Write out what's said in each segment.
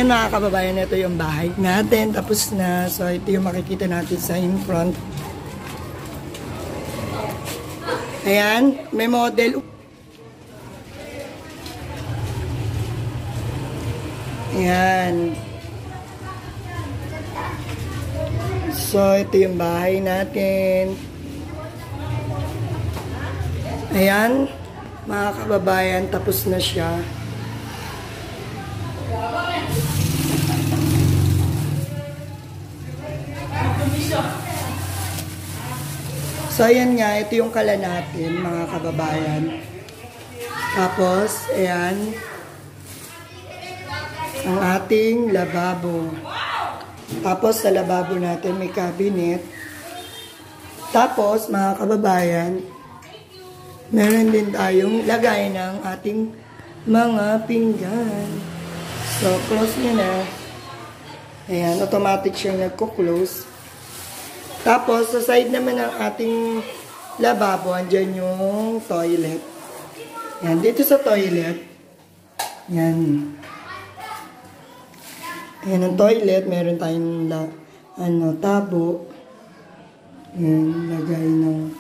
Ayan mga kababayan, ito yung bahay natin. Tapos na. So, ito yung makikita natin sa in front. Ayan, may model. Ayan. So, ito yung bahay natin. Ayan, mga kababayan, tapos na siya. So, ayan nga, ito yung kala natin, mga kababayan. Tapos, ayan, ang ating lababo. Tapos, sa lababo natin may cabinet. Tapos, mga kababayan, meron din tayong lagay ng ating mga pinggan. So, close nyo na. Ayan, automatic siya nagko-close. Tapos, sa side naman ng ating lababo, andyan yung toilet. Ayan, dito sa toilet. Ayan. Ayan ang toilet. Meron tayong tabo. Ayan, lagay ng...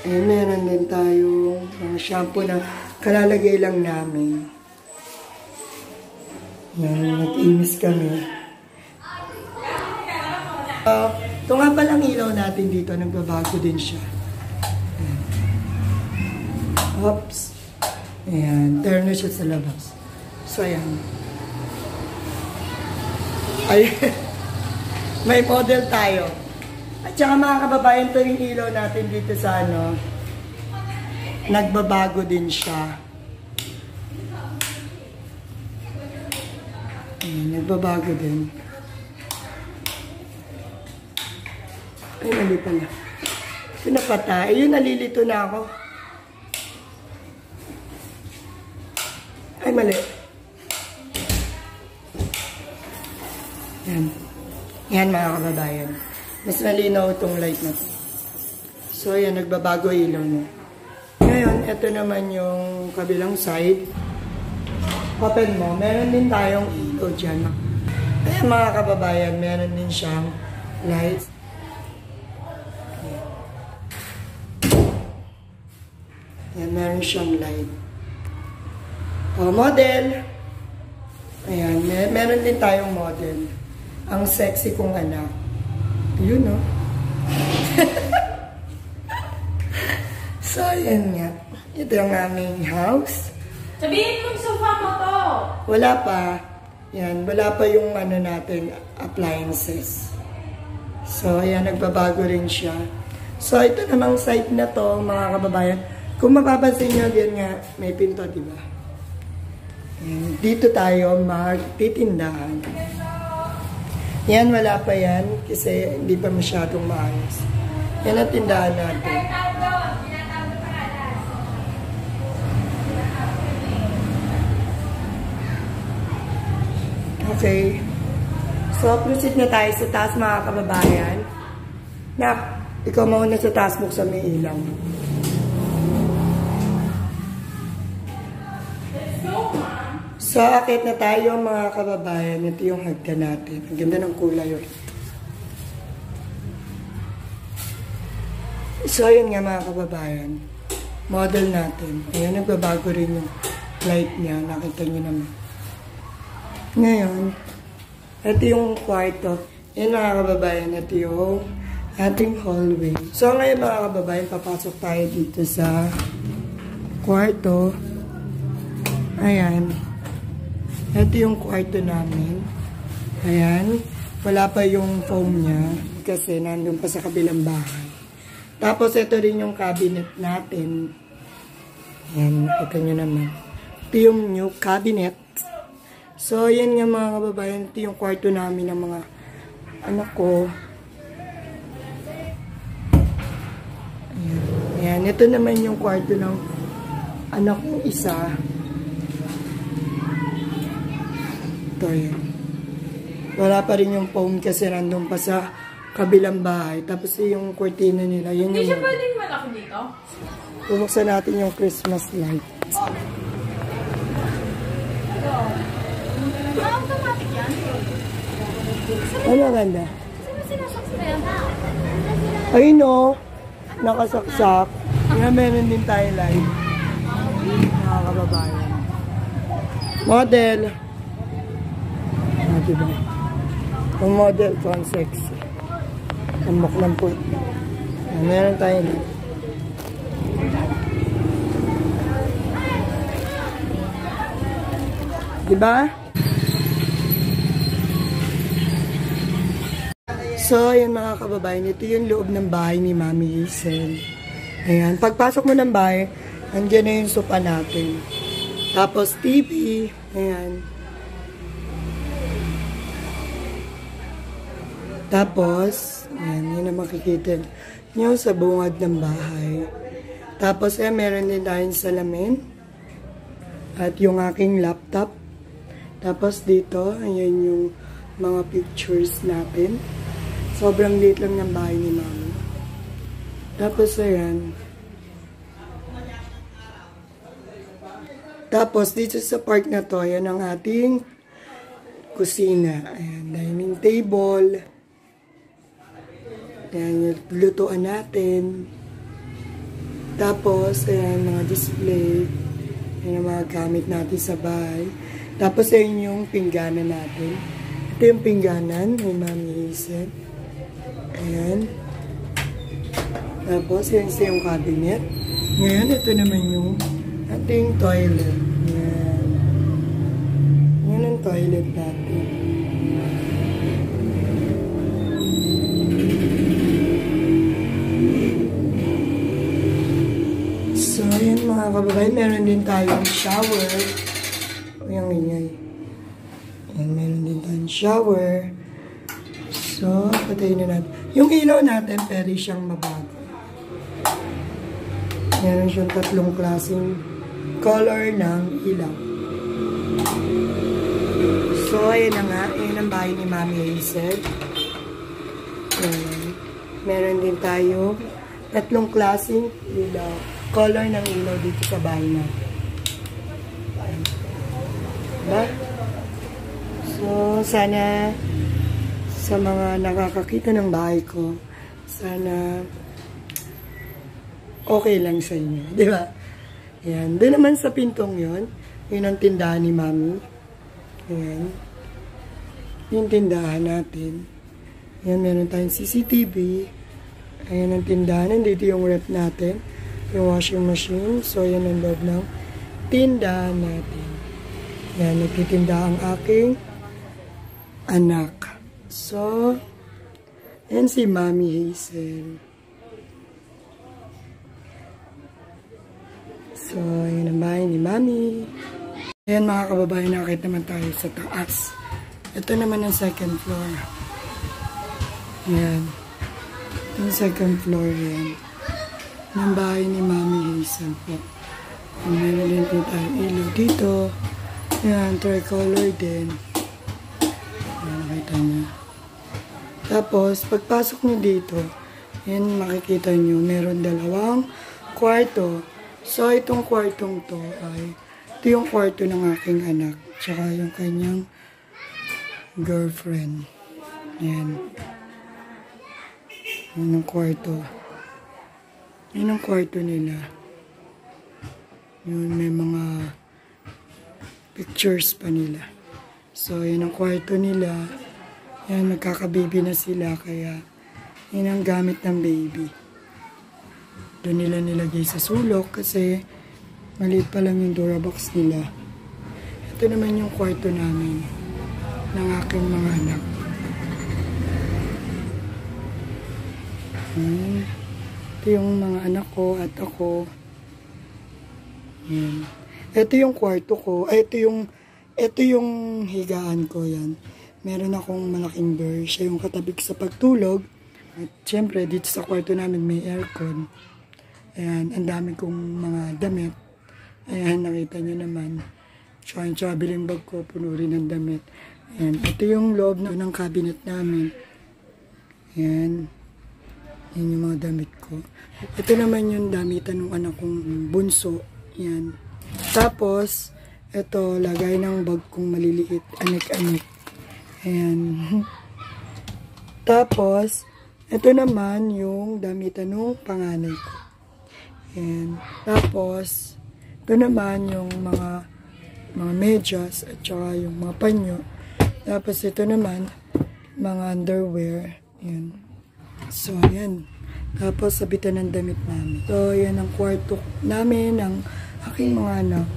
Ayan, meron din tayong mga shampoo na kalalagay lang namin. Ayan, nag-inis kami. Ito nga palang ilaw natin dito, nagbabago din siya. Ayan. Oops. Ayan, turn na siya sa labas. So, ayan. Ay, may model tayo. At saka mga kababayan, ito yung ilaw natin dito sa nagbabago din siya. Ayan, nagbabago din. Ay, mali pala. Ito napatay. Ayun, nalilito na ako. Ay, mali. Yan. Yan, mga kababayan. Mas nalinaw itong light na ito. So, ayan, nagbabago ilaw na. Ngayon, ito naman yung kabilang side. Open mo. Meron din tayong ilaw dyan. Ayan, mga kababayan, meron din siyang lights. Ayan, meron siyang light. O, model. Ayan, meron din tayong model. Ang sexy kong anak. Yun, no? So, ayan nga. Ito yung aming house. Sabihin mo yung sofa mo to. Wala pa. Yan, wala pa yung natin, appliances. So, ayan, nagbabago rin siya. So, ito namang site na to, mga kababayan. Kung mapapansin nyo, yan nga, may pinto, diba? And dito tayo magtitindahan. Yan, wala pa yan, kasi hindi pa masyadong maayos. Yan ang tindahan natin. Okay. So, proceed na tayo sa taas, mga kababayan. Nak, ikaw mauna sa taas, buksan may ilaw. So, akit na tayo mga kababayan. Ito yung hagdan natin. Ang ganda ng kulay yun. So, yun nga mga kababayan. Model natin. Ayan, nagbabago rin yung light niya. Nakita nyo naman. Ngayon, ito yung kwarto. Ayan mga kababayan. Ito yung ating hallway. So, ngayon mga kababayan, papasok tayo dito sa kwarto. Ayan. Ito yung kwarto namin. Ayan. Wala pa yung foam niya kasi nandun pa sa kabilang bahay. Tapos ito rin yung cabinet natin. Ayan. Ito nyo naman. Ito yung new cabinet. So, yan nga mga kababayan. Ito yung kwarto namin ng mga anak ko. Ayan. Ayan. Ito naman yung kwarto ng anak kong isa. Ayan. Wala pa rin yung foam kasi nandun pa sa kabilang bahay. Tapos yung kurtina nila. Yun hindi yung siya pwedeng malaki dito? bubuksan natin yung Christmas light. Automatic yan. Ano ganda? Sino sinasaksayan? Ayun o, nakasaksak. Kaya meron din tayo live. Mga kababayan. Model. Diba? Ang model ko ang sexy. Ang muklang po. Meron tayo live. Diba? So, ayan mga kababayan, ito yung loob ng bahay ni Mami Hazel. Ayan, pagpasok mo ng bahay, andyan na yung sopa natin. Tapos TV, ayan. Tapos, ayan, yun ang makikita nyo sa bungad ng bahay. Tapos, ayan, meron din tayong salamin. At yung aking laptop. Tapos dito, ayan yung mga pictures natin. Sobrang liit lang ng bahay ni Mami. Tapos, ayan. Tapos, dito sa part na to, ayan ang ating kusina. Ayan, dining table. Ayan, yung lutuan natin. Tapos, ayan, mga display. Ayan ang mga gamit natin sa bahay. Tapos, ayan yung pingganan natin. Ito yung pingganan ni Mami Hazel. Ayan. Tapos, yan siya yung cabinet. Ngayon, ito naman yung ating toilet. Ayan. Yan ang toilet natin. So, ayan mga kababayan. Meron din tayong shower. Yung ingay. Ayan, meron din tayong shower. So, patayin na natin. Yung ilaw natin, pwede siyang mabago. Meron siyang 3 klaseng color ng ilaw. So, ayan na nga. Ayan ang bahay ni Mami Hazel. Ayan. Meron din tayo 3 klaseng ilaw. Color ng ilaw dito sa bahay natin. Diba? So, sana sa mga nakakakita ng bahay ko, sana okay lang sa inyo. Di ba? Ayan. Doon naman sa pintong yon, yun ang tindahan ni Mami. Ayan. Yung tindahan natin. Ayan, meron tayong CCTV. Ayan ang tindahan. Nandito yung rep natin. Yung washing machine. So, ayan ang loob ng tindahan natin. Ayan, nagtitinda ang aking anak. So, ayan si Mami Hazel. So, ayan ang bahay ni Mami. Ayan mga kababayan, nakakita naman tayo sa taas. Ito naman ang second floor. Ayan. Ito yung second floor yan. Ng bahay ni Mami Hazel po. Meron din po tayong ilaw dito. Ayan, tricolor din. Ayan, nakita niyo. Tapos, pagpasok nyo dito, yan makikita nyo, meron 2 kwarto. So, itong kwartong to ay, ito yung kwarto ng aking anak. Tsaka yung kanyang girlfriend. Yan. Yan ang kwarto. Yan ang kwarto nila. Yun, may mga pictures pa nila. So, yan ang kwarto nila. Yan, magkakababy na sila, kaya yan ang gamit ng baby. Doon nila nilagay sa sulok kasi maliit pa lang yung Durabox nila. Ito naman yung kwarto namin ng aking mga anak. Ito yung mga anak ko at ako. Yan. Ito yung kwarto ko. Ito yung higaan ko, yan. Meron akong malaking door. Siya yung katabik sa pagtulog. At syempre, dito sa kwarto namin may aircon. Ayan, ang dami kong mga damit. Ayan, nakita nyo naman. Tsaka yung traveling bag ko, puno rin ng damit. Ayan, ito yung loob ng cabinet namin. Ayan. Yan yung mga damit ko. Ito naman yung damitan ng anak kong bunso. Ayan. Tapos, Ito, lagay ng bag kong maliliit. Anik-anik. Ayan. Tapos, ito naman yung damitan ng panganay ko. Ayan. Tapos, ito naman yung mga medyas at saka yung mga panyo. Tapos, ito naman, mga underwear. Ayan. So, ayan. Tapos, sabitan ng damit namin. So, ayan ang kwarto namin ng aking mga anak.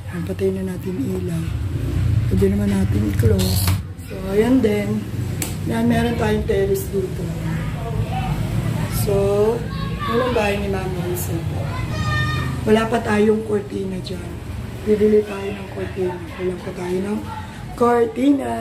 Ayan, patayin na natin ilaw. Pwede naman natin i-close. So, ayan din. Yan, meron tayong terrace dito. So, yun ang bahay ni Mami Hazel. Wala pa tayong cortina dyan. Bibili tayo ng cortina. Wala pa tayo ng cortina.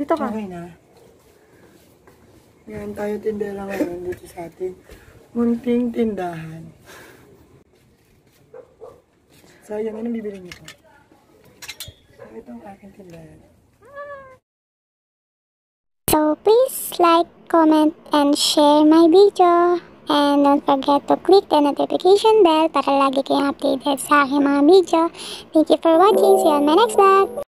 Dito ka. Okay na. Yan tayo tindera ngayon dito sa ating munting tindahan. Sayang, anong bibili nito? So, ito ang aking tindahan. So please like, comment, and share my video. And don't forget to click the notification bell para lagi kayong updated sa aking mga video. Thank you for watching. See you on my next vlog.